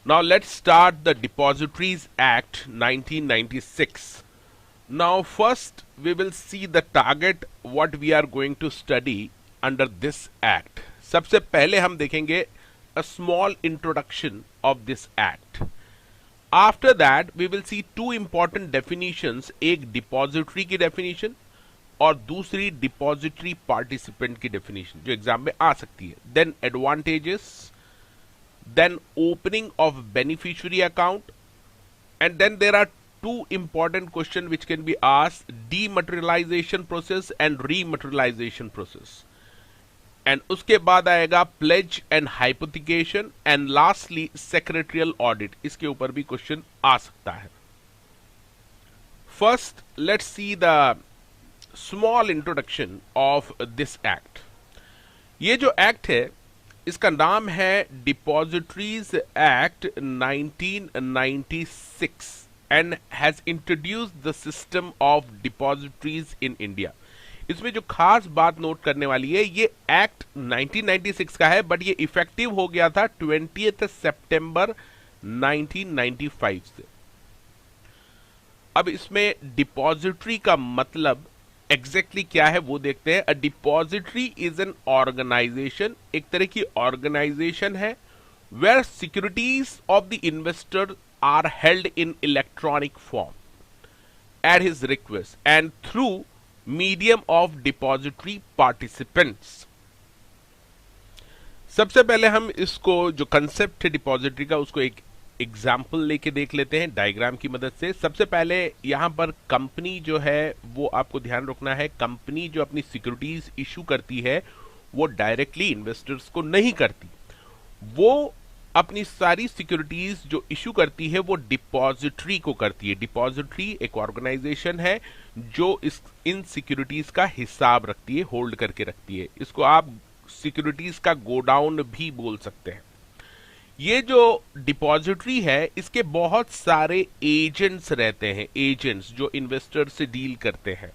Now let's start the Depositories Act 1996. Now first we will see the target what we are going to study under this act. सबसे पहले हम देखेंगे a small introduction of this act. After that we will see two important definitions, एक depository की definition और दूसरी depository participant की definition जो एग्जाम में आ सकती है. Then advantages, then opening of beneficiary account, and then there are two important questions which can be asked: dematerialization process and rematerialization process. And उसके बाद आएगा pledge and hypothecation, and lastly secretarial audit. इसके ऊपर भी question आ सकता है. First, let's see the small introduction of this act. ये जो एक्ट है इसका नाम है depositories act 1996 and has introduced the system of depositories in India. इसमें जो खास बात नोट करने वाली है, ये एक्ट 1996 का है बट ये इफेक्टिव हो गया था 20 सितंबर 1995 से. अब इसमें डिपॉजिटरी का मतलब एग्जैक्टली क्या है वो देखते हैं. A depository is an organisation, एक तरह की ऑर्गेनाइजेशन है where securities of the investor are held in electronic form at his request and through medium of depository participants. सबसे पहले हम इसको जो कंसेप्ट है डिपॉजिटरी का उसको एक एग्जाम्पल लेके देख लेते हैं डायग्राम की मदद से. सबसे पहले यहां पर कंपनी जो है वो आपको ध्यान रखना है, कंपनी जो अपनी सिक्योरिटीज इशू करती है वो डायरेक्टली इन्वेस्टर्स को नहीं करती. वो अपनी सारी सिक्योरिटीज जो इशू करती है वो डिपॉजिटरी को करती है. डिपॉजिटरी एक ऑर्गेनाइजेशन है जो इन सिक्योरिटीज का हिसाब रखती है, होल्ड करके रखती है. इसको आप सिक्योरिटीज का गोडाउन भी बोल सकते हैं. ये जो डिपॉजिटरी है इसके बहुत सारे एजेंट्स रहते हैं, एजेंट्स जो इन्वेस्टर से डील करते हैं,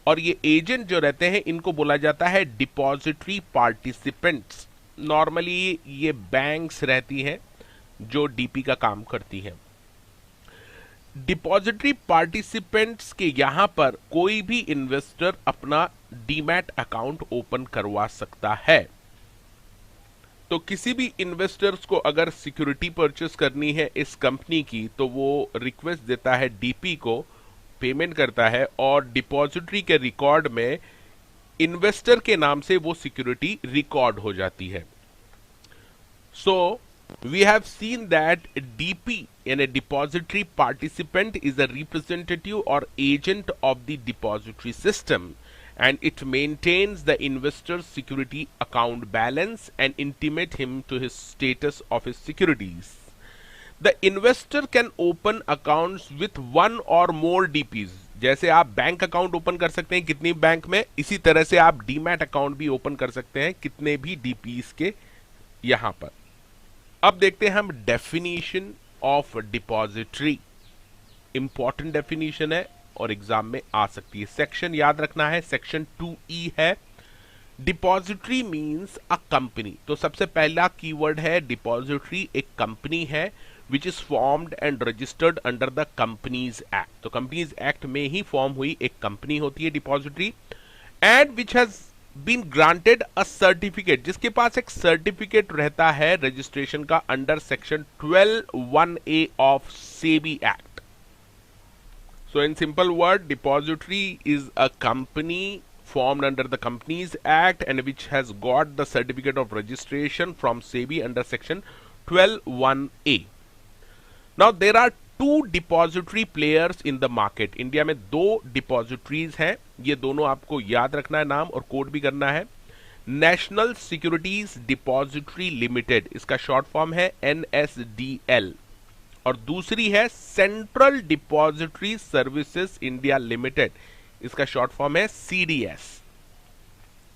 और ये एजेंट जो रहते हैं इनको बोला जाता है डिपॉजिटरी पार्टिसिपेंट्स. नॉर्मली ये बैंक्स रहती हैं जो डीपी का काम करती हैं. डिपॉजिटरी पार्टिसिपेंट्स के यहां पर कोई भी इन्वेस्टर अपना डीमैट अकाउंट ओपन करवा सकता है. तो किसी भी इन्वेस्टर्स को अगर सिक्योरिटी परचेस करनी है इस कंपनी की तो वो रिक्वेस्ट देता है डीपी को, पेमेंट करता है और डिपॉजिटरी के रिकॉर्ड में इन्वेस्टर के नाम से वो सिक्योरिटी रिकॉर्ड हो जाती है. So we have seen that DP यानी depository participant is a representative और agent of the depository system, and it maintains the investor's security account balance and intimate him to his status of his securities. The investor can open accounts with one or more DPs. जैसे आप bank account open कर सकते हैं कितनी bank में, इसी तरह से आप डीमैट अकाउंट भी ओपन कर सकते हैं कितने भी डीपीज के यहां पर. अब देखते हैं हम definition of depository. Important definition है और एग्जाम में आ सकती है. सेक्शन याद रखना है, सेक्शन 2E है. Depository means a company. तो सबसे पहला कीवर्ड है डिपॉजिटरी एक कंपनी है which is formed and registered under the Companies Act. तो कंपनीज एक्ट में ही फॉर्म हुई एक कंपनी होती है depository, and which has been granted a certificate, जिसके पास एक सर्टिफिकेट रहता है रजिस्ट्रेशन का under section 12(1)(a of SEBI act. So in simple word, depository is a company formed under the Companies Act and which has got the certificate of registration from SEBI under section 12(1)(a. Now there are two depository players in the market. India में दो depositories हैं, ये दोनों आपको याद रखना है, नाम और कोड भी करना है. नेशनल सिक्योरिटीज डिपॉजिटरी लिमिटेड, इसका शॉर्ट फॉर्म है NSDL, और दूसरी है central depository services India limited, इसका शॉर्ट फॉर्म है CDS.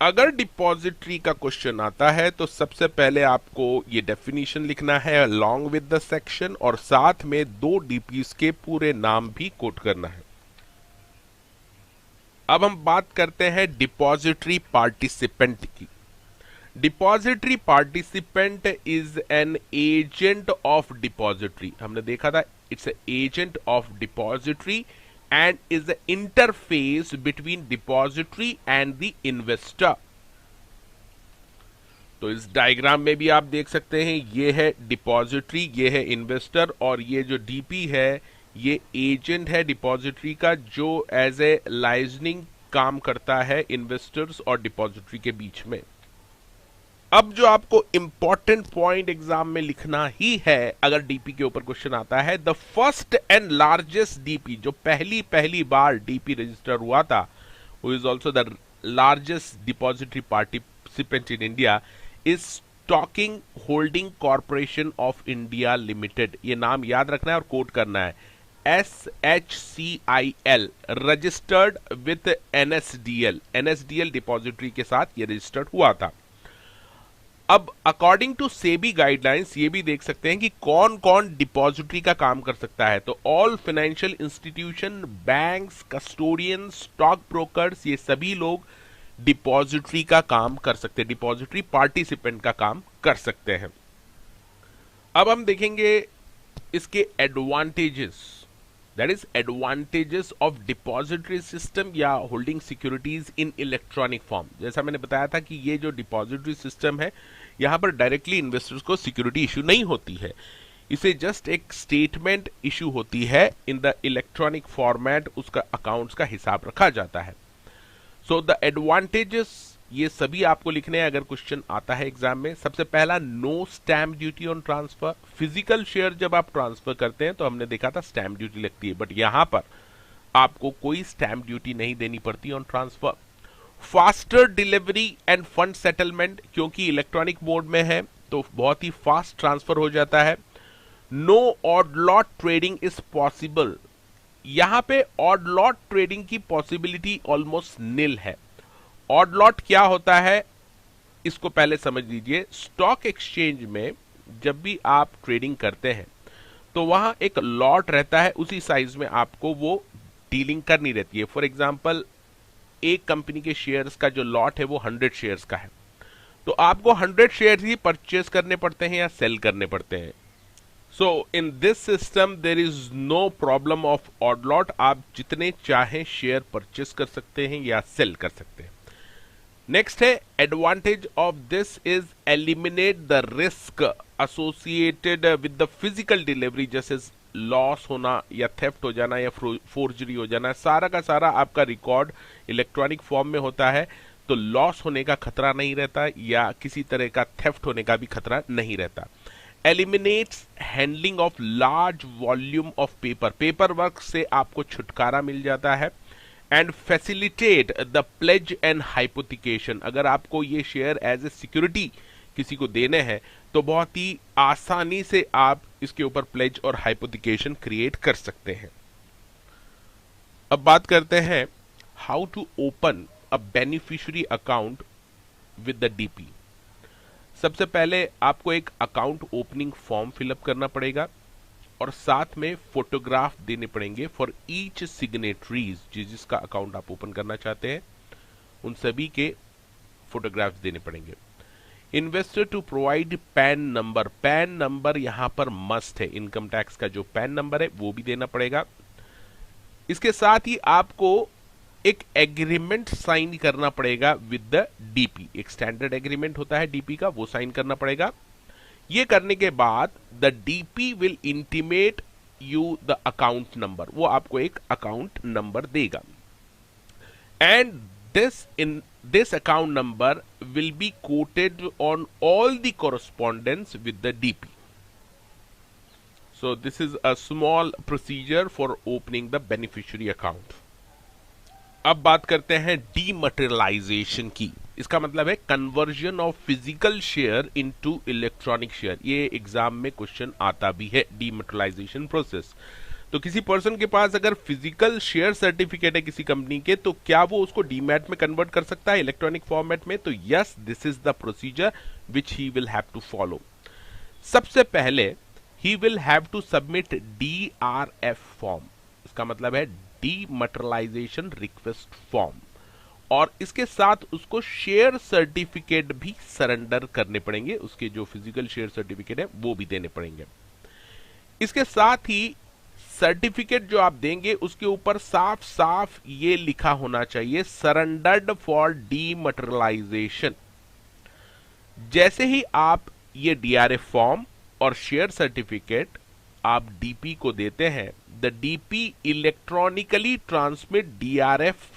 अगर डिपॉजिटरी का क्वेश्चन आता है तो सबसे पहले आपको ये डेफिनेशन लिखना है अलोंग विद द सेक्शन, और साथ में दो डीपीज के पूरे नाम भी कोट करना है. अब हम बात करते हैं डिपॉजिटरी पार्टिसिपेंट की. Depository participant is an agent of depository, हमने देखा था it's agent of depository and is the interface between depository and the investor. तो इस डायग्राम में भी आप देख सकते हैं ये है डिपॉजिटरी, ये है इन्वेस्टर, और ये जो डीपी है ये एजेंट है डिपॉजिटरी का जो एज ए लाइजनिंग काम करता है इन्वेस्टर्स और डिपॉजिटरी के बीच में। अब जो आपको इंपॉर्टेंट पॉइंट एग्जाम में लिखना ही है अगर डीपी के ऊपर क्वेश्चन आता है, the first and largest DP, जो पहली बार डीपी रजिस्टर हुआ था, who is also the largest depository participant in India, is stocking holding corporation of India limited. ये नाम याद रखना है और कोट करना है, SHCIL, registered with NSDL, NSDL depository के साथ ये रजिस्टर्ड हुआ था। अब अकॉर्डिंग टू सेबी गाइडलाइंस ये भी देख सकते हैं कि कौन कौन डिपॉजिटरी का काम कर सकता है। तो all financial institution, banks, custodian, stock brokers, ये सभी लोग डिपॉजिटरी का काम कर सकते हैं, डिपॉजिटरी पार्टिसिपेंट का काम कर सकते हैं। अब हम देखेंगे इसके advantages, that is advantages of depository system या holding securities in electronic form. जैसा मैंने बताया था कि ये जो डिपॉजिटरी सिस्टम है यहां पर डायरेक्टली इन्वेस्टर्स को सिक्योरिटी इश्यू नहीं होती है, इसे जस्ट एक स्टेटमेंट इश्यू होती है इन द इलेक्ट्रॉनिक फॉर्मेट, उसका अकाउंट्स का हिसाब रखा जाता है। सो द एडवांटेजेस ये सभी आपको लिखने हैं अगर क्वेश्चन आता है एग्जाम में। सबसे पहला, no stamp duty on transfer. Physical share जब आप ट्रांसफर करते हैं तो हमने देखा था स्टैम्प ड्यूटी लगती है, बट यहां पर आपको कोई स्टैम्प ड्यूटी नहीं देनी पड़ती on transfer. Faster delivery end fund settlement, क्योंकि इलेक्ट्रॉनिक मोड में है तो बहुत ही फास्ट ट्रांसफर हो जाता है। No odd lot trading is possible, यहां पे ऑड लॉट ट्रेडिंग की पॉसिबिलिटी ऑलमोस्ट निल है। ऑड लॉट क्या होता है इसको पहले समझ लीजिए। स्टॉक एक्सचेंज में जब भी आप ट्रेडिंग करते हैं तो वहां एक लॉट रहता है, उसी साइज में आपको वो डीलिंग करनी रहती है। फॉर एग्जांपल एक कंपनी के शेयर्स का जो लॉट है वो 100 शेयर्स का है, तो आपको 100 शेयर्स ही परचेस करने पड़ते हैं या सेल करने पड़ते हैं। So in this system there is no problem of odd lot, आप जितने चाहें शेयर परचेस कर सकते हैं या सेल कर सकते हैं। नेक्स्ट है advantage of this is eliminate the risk associated with the physical delivery, जैसे लॉस होना या थेफ्ट हो जाना या फोर्जरी हो जाना, सारा का सारा आपका रिकॉर्ड इलेक्ट्रॉनिक फॉर्म में होता है, तो लॉस होने का खतरा नहीं रहता या किसी तरह का थेफ्ट होने का भी खतरा नहीं रहता। Eliminates handling of large volume of paper, paper work से आपको छुटकारा मिल जाता है। And facilitate the plays and hypothecation, अगर आपको ये शेयर एज ए सिक्योरिटी किसी को देने हैं तो बहुत ही आसानी से आप इसके ऊपर प्लेज और हाइपोथिकेशन क्रिएट कर सकते हैं। अब बात करते हैं how to open a beneficiary account with the DP. सबसे पहले आपको एक अकाउंट ओपनिंग फॉर्म फिलअप करना पड़ेगा और साथ में फोटोग्राफ देने पड़ेंगे फॉर ईच सिग्नेटरीज, जिसका अकाउंट आप ओपन करना चाहते हैं उन सभी के फोटोग्राफ्स देने पड़ेंगे। Investor to provide PAN number, PAN number यहां पर मस्ट है, इनकम टैक्स का जो पैन नंबर है वो भी देना पड़ेगा। इसके साथ ही आपको एक एग्रीमेंट साइन करना पड़ेगा विद द डीपी, एक स्टैंडर्ड एग्रीमेंट होता है डीपी का, वो साइन करना पड़ेगा। ये करने के बाद the DP will intimate you the account number, वो आपको एक अकाउंट नंबर देगा। And this account number will be quoted on all the correspondence with the DP. So this is a small procedure for opening the beneficiary account. अब बात करते हैं dematerialisation की। इसका मतलब है conversion of physical share into electronic share. ये exam में क्वेश्चन आता भी है, डीमटेरियलाइजेशन प्रोसेस। तो किसी पर्सन के पास अगर फिजिकल शेयर सर्टिफिकेट है किसी कंपनी के, तो क्या वो उसको डीमैट में कन्वर्ट कर सकता है इलेक्ट्रॉनिक फॉर्मेट में? तो yes, this is the procedure which he will have to follow. सबसे पहले he will have to submit DRF form, इसका मतलब है डीमटेरियलाइजेशन रिक्वेस्ट फॉर्म। और इसके साथ उसको शेयर सर्टिफिकेट भी सरेंडर करने पड़ेंगे, उसके जो फिजिकल शेयर सर्टिफिकेट है वो भी देने पड़ेंगे। इसके साथ ही सर्टिफिकेट जो आप देंगे उसके ऊपर साफ साफ ये लिखा होना चाहिए सरेंडर्ड फॉर डीमटेरियलाइजेशन। जैसे ही आप ये डीआरएफ फॉर्म और शेयर सर्टिफिकेट आप डीपी को देते हैं, the DP electronically transmit DRF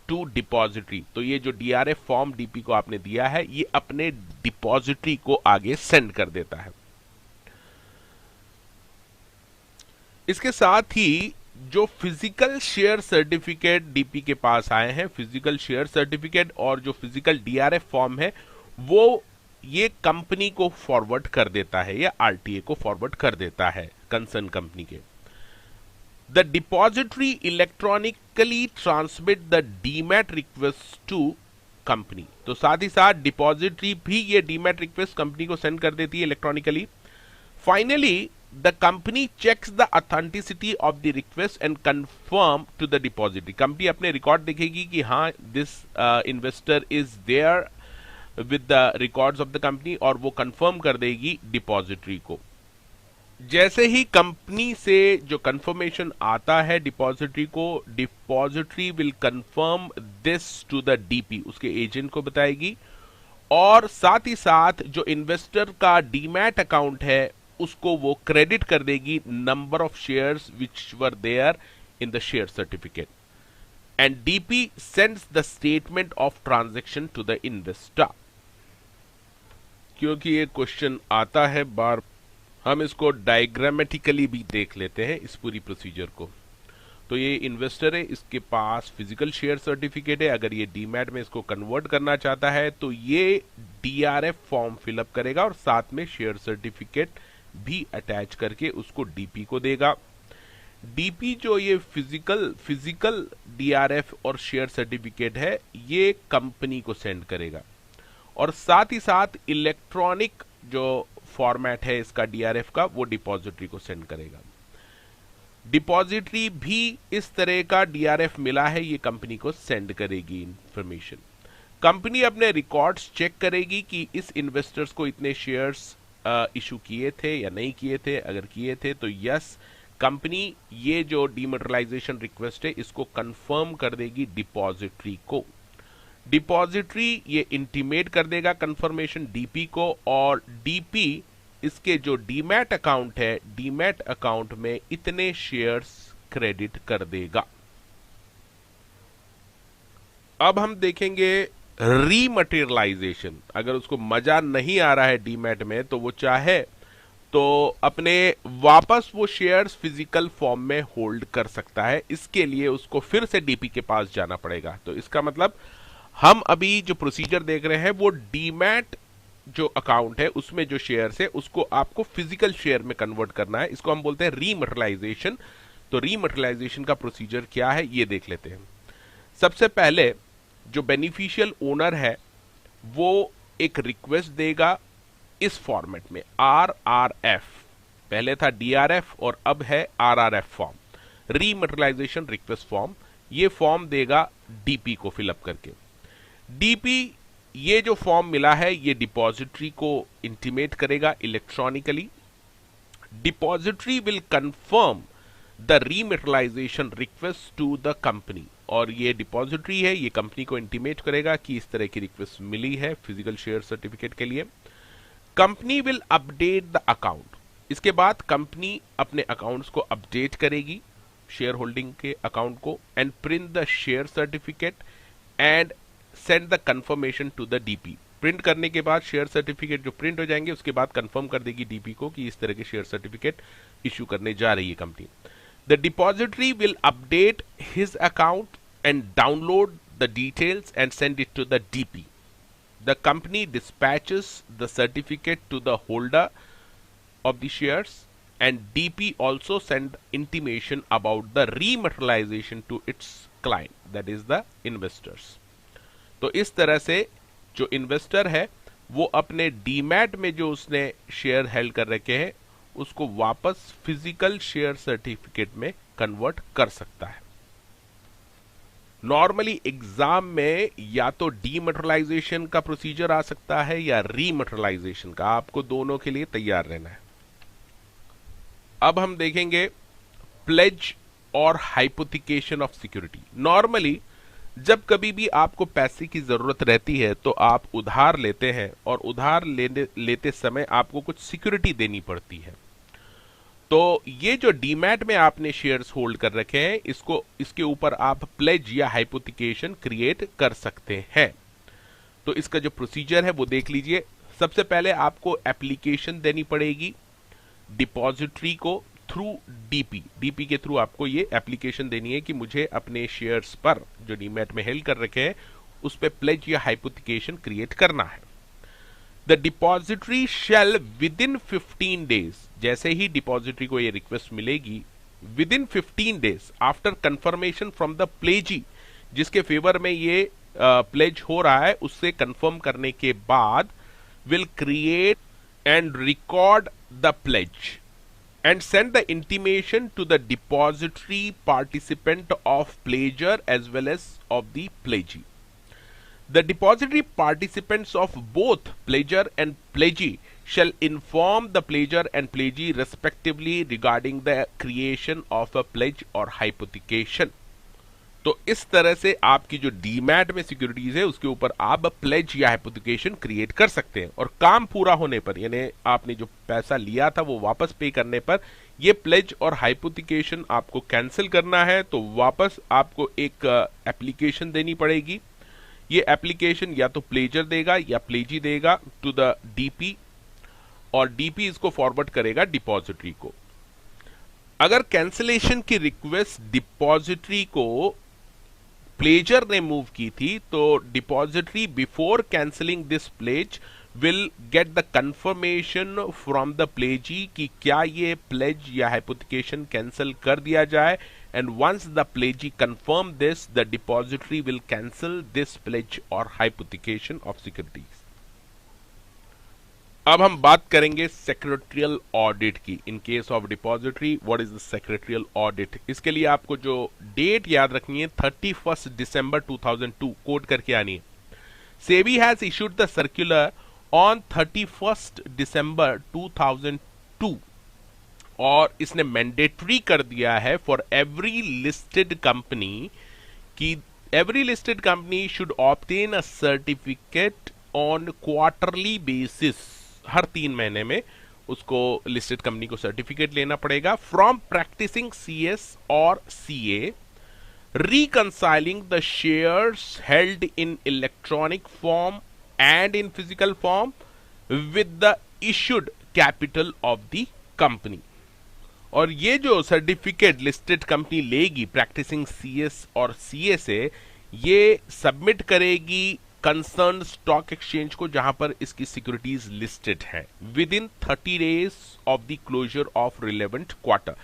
to depository. तो ये जो डीआरएफ फॉर्म डीपी को आपने दिया है ये अपने डिपॉजिटरी को आगे सेंड कर देता है। इसके साथ ही जो फिजिकल शेयर सर्टिफिकेट डीपी के पास आए हैं, फिजिकल शेयर सर्टिफिकेट और जो फिजिकल डीआरएफ फॉर्म है वो ये कंपनी को फॉरवर्ड कर देता है या आरटीए को फॉरवर्ड कर देता है कंसर्न कंपनी के। The depository electronically transmit the demat request to company. तो साथ ही साथ डिपॉजिटरी भी ये डीमैट रिक्वेस्ट कंपनी को सेंड कर देती है electronically. Finally the company checks the authenticity of the request and confirm to the depository. Company अपने रिकॉर्ड देखेगी कि हाँ this investor is there with the records of the company और वो कंफर्म कर देगी डिपॉजिटरी को। जैसे ही कंपनी से जो कंफर्मेशन आता है डिपॉजिटरी को, depository will confirm this to the DP, उसके एजेंट को बताएगी और साथ ही साथ जो इन्वेस्टर का डीमैट अकाउंट है उसको वो क्रेडिट कर देगी number of shares which were there in the share certificate and DP sends the statement of transaction to the investor. क्योंकि ये क्वेश्चन आता है बार, हम इसको डायग्रामेटिकली भी देख लेते हैं इस पूरी प्रोसीजर को। तो ये इन्वेस्टर है, इसके पास फिजिकल शेयर सर्टिफिकेट है, अगर ये डीमैट में इसको कन्वर्ट करना चाहता है तो ये डीआरएफ फॉर्म फिलअप करेगा और साथ में शेयर सर्टिफिकेट भी अटैच करके उसको डीपी को देगा। डीपी जो ये फिजिकल डीआरएफ और शेयर सर्टिफिकेट है ये कंपनी को सेंड करेगा और साथ ही साथ इलेक्ट्रॉनिक जो फॉर्मेट है इसका डीआरएफ का वो डिपॉजिटरी को सेंड करेगा। डिपॉजिटरी भी इस तरह का डीआरएफ मिला है ये कंपनी को सेंड करेगी इंफॉर्मेशन। कंपनी अपने रिकॉर्ड्स चेक करेगी कि इस इन्वेस्टर्स को इतने शेयर्स इशू किए थे या नहीं किए थे, अगर किए थे तो यस, कंपनी ये जो डीमटेरियलाइजेशन रिक्वेस्ट है इसको कंफर्म कर देगी डिपॉजिटरी को। डिपॉजिटरी ये इंटीमेट कर देगा कंफर्मेशन डीपी को और डीपी इसके जो डीमैट अकाउंट है डीमैट अकाउंट में इतने शेयर्स क्रेडिट कर देगा। अब हम देखेंगे रीमटेरियलाइजेशन। अगर उसको मजा नहीं आ रहा है डीमैट में तो वो चाहे तो अपने वापस वो शेयर्स फिजिकल फॉर्म में होल्ड कर सकता है। इसके लिए उसको फिर से डीपी के पास जाना पड़ेगा। तो इसका मतलब हम अभी जो प्रोसीजर देख रहे हैं वो डीमैट जो अकाउंट है उसमें जो शेयर्स है उसको आपको फिजिकल शेयर में कन्वर्ट करना है। इसको हम बोलते हैं रीमटेरियलाइजेशन। तो रीमटेरियलाइजेशन का प्रोसीजर क्या है ये देख लेते हैं। सबसे पहले जो बेनिफिशियल ओनर है वो एक रिक्वेस्ट देगा इस फॉर्मेट में RRF, पहले था DRF और अब है RRF form, rematerialisation request form. ये फॉर्म देगा डीपी को फिलअप करके। डीपी ये जो फॉर्म मिला है ये डिपॉजिटरी को इंटीमेट करेगा electronically. Depository will confirm the rematerialisation request to the company और ये डिपॉजिटरी है ये कंपनी को इंटीमेट करेगा कि इस तरह की रिक्वेस्ट मिली है फिजिकल शेयर सर्टिफिकेट के लिए। Company will update the account. इसके बाद कंपनी अपने अकाउंट्स को अपडेट करेगी शेयर होल्डिंग के अकाउंट को and print the share certificate and send the confirmation to the DP. Print करने के बाद शेयर सर्टिफिकेट जो प्रिंट हो जाएंगे उसके बाद कंफर्म कर देगी डीपी को कि इस तरह के शेयर सर्टिफिकेट इशू करने जा रही है company. The depository will update his account and download the details and send it to the DP. The company dispatches the certificate to the holder of the shares and DP also send intimation about the rematerialization to its client, that is the investors. तो इस तरह से जो investor है वो अपने demat में जो उसने शेयर हेल्ड कर रखे हैं उसको वापस फिजिकल शेयर सर्टिफिकेट में कन्वर्ट कर सकता है। नॉर्मली एग्जाम में या तो डीमटेरियलाइजेशन का प्रोसीजर आ सकता है या रीमटेरियलाइजेशन का, आपको दोनों के लिए तैयार रहना है। अब हम देखेंगे प्लेज और हाइपोथिकेशन ऑफ सिक्योरिटी। नॉर्मली जब कभी भी आपको पैसे की जरूरत रहती है तो आप उधार लेते हैं, और उधार लेते समय आपको कुछ सिक्योरिटी देनी पड़ती है। तो ये जो डीमैट में आपने शेयर्स होल्ड कर रखे हैं, इसके ऊपर आप प्लेज या हाइपोथिकेशन क्रिएट कर सकते हैं। तो इसका जो प्रोसीजर है वो देख लीजिए। सबसे पहले आपको एप्लीकेशन देनी पड़ेगी डिपॉजिटरी को थ्रू डीपी के थ्रू आपको ये एप्लीकेशन देनी है कि मुझे अपने शेयर्स पर जो डीमैट में हेल्ड कर रखे हैं उस पे प्लेज या हाइपोथिकेशन क्रिएट करना है। The depository shall within 15 days, जैसे ही डिपॉजिटरी को ये रिक्वेस्ट मिलेगी, within 15 days after confirmation from the pledgee, जिसके फेवर में ये प्लेज हो रहा है उससे कंफर्म करने के बाद, will create and record the pledge and send the intimation to the depository participant of pledger as well as of the pledgee. The depository participants of both pledger and pledgee shall inform the pledger and pledgee respectively regarding the creation of a pledge or hypothecation. तो इस तरह से आपकी जो demat में securities है उसके ऊपर आप प्लेज या हाइपोथिकेशन क्रिएट कर सकते हैं, और काम पूरा होने पर, यानी आपने जो पैसा लिया था वो वापस पे करने पर, ये प्लेज और हाइपोथिकेशन आपको कैंसिल करना है तो वापस आपको एक एप्लीकेशन देनी पड़ेगी। ये एप्लीकेशन या तो प्लेजर देगा या प्लेजी देगा टू द डीपी, और डीपी इसको फॉरवर्ड करेगा डिपॉजिटरी को। अगर कैंसिलेशन की रिक्वेस्ट डिपॉजिटरी को प्लेजर ने मूव की थी तो depository before cancelling this pledge will get the confirmation from the pledgee कि क्या ये प्लेज या हाइपोथिकेशन कैंसिल कर दिया जाए, and once the pledgee confirm this, the depository will cancel this pledge और हाइपोथिकेशन ऑफ सिक्योरिटीज। अब हम बात करेंगे सेक्रेटरियल ऑडिट की। In case of depository, what is the secretarial audit? इसके लिए आपको जो डेट याद रखनी है 31 दिसंबर 2002 कोड करके आनी है। SEBI has issued the circular on 31 December 2002, और इसने मैंडेटरी कर दिया है फॉर एवरी लिस्टेड कंपनी कि every listed company should obtain a certificate on quarterly basis. हर 3 महीने में उसको लिस्टेड कंपनी को सर्टिफिकेट लेना पड़ेगा फ्रॉम प्रैक्टिसिंग CS और CA, reconciling the shares held in electronic form and in physical form with the issued capital of the company। और ये जो सर्टिफिकेट लिस्टेड कंपनी लेगी प्रैक्टिसिंग CS और CA से, ये सबमिट करेगी कंसर्न स्टॉक एक्सचेंज को जहां पर इसकी सिक्योरिटीज लिस्टेड है within 30 days of the closure of relevant quarter.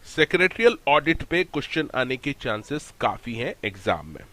Secretarial audit पे क्वेश्चन आने के चांसेस काफी हैं एग्जाम में।